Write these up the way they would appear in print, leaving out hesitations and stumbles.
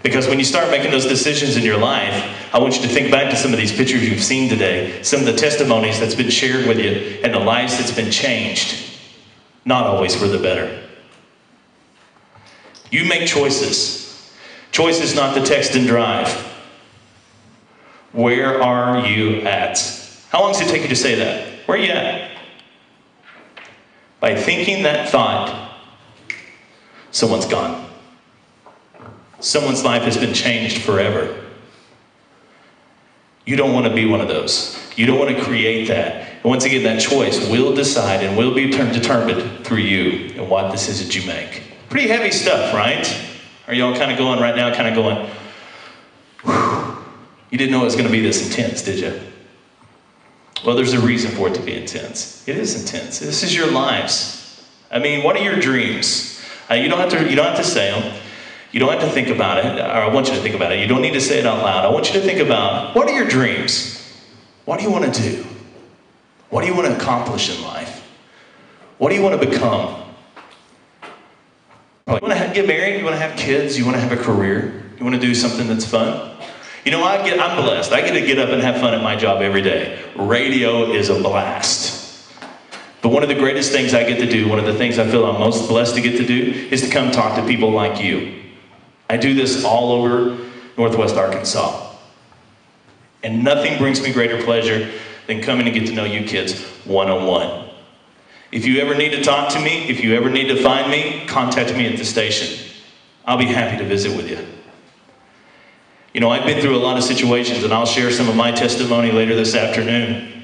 Because when you start making those decisions in your life, I want you to think back to some of these pictures you've seen today, some of the testimonies that's been shared with you, and the lives that's been changed. Not always for the better. You make choices. Choices not to text and drive. Where are you at? How long does it take you to say that? Where are you at? By thinking that thought, someone's gone. Someone's life has been changed forever. You don't want to be one of those. You don't want to create that. And once again, that choice will decide and will be determined through you and what decisions you make. Pretty heavy stuff, right? Are you all kind of going right now, kind of going, whew. You didn't know it was going to be this intense, did you? Well, there's a reason for it to be intense. It is intense. This is your lives. I mean, what are your dreams? You don't have to say them. You don't have to think about it, or I want you to think about it. You don't need to say it out loud. I want you to think about, what are your dreams? What do you want to do? What do you want to accomplish in life? What do you want to become? You want to get married? You want to have kids? You want to have a career? You want to do something that's fun? You know, I'm blessed. I get to get up and have fun at my job every day. Radio is a blast. But one of the greatest things I get to do, one of the things I feel I'm most blessed to get to do, is to come talk to people like you. I do this all over Northwest Arkansas. And nothing brings me greater pleasure than coming to get to know you kids one-on-one. If you ever need to talk to me, if you ever need to find me, contact me at the station. I'll be happy to visit with you. You know, I've been through a lot of situations, and I'll share some of my testimony later this afternoon.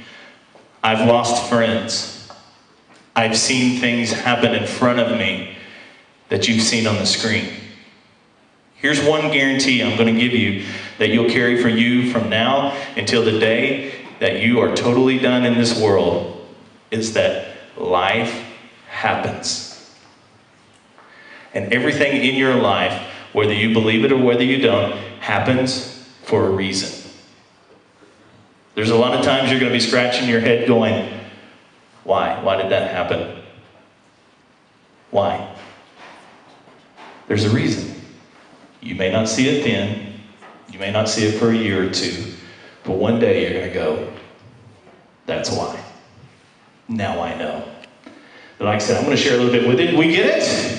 I've lost friends. I've seen things happen in front of me that you've seen on the screen. Here's one guarantee I'm going to give you that you'll carry for you from now until the day that you are totally done in this world, is that life happens. And everything in your life, whether you believe it or whether you don't, happens for a reason. There's a lot of times you're going to be scratching your head going, why? Why did that happen? Why? There's a reason. You may not see it then. You may not see it for a year or two. But one day you're going to go, that's why. Now I know. But like I said, I'm going to share a little bit with it. We get it?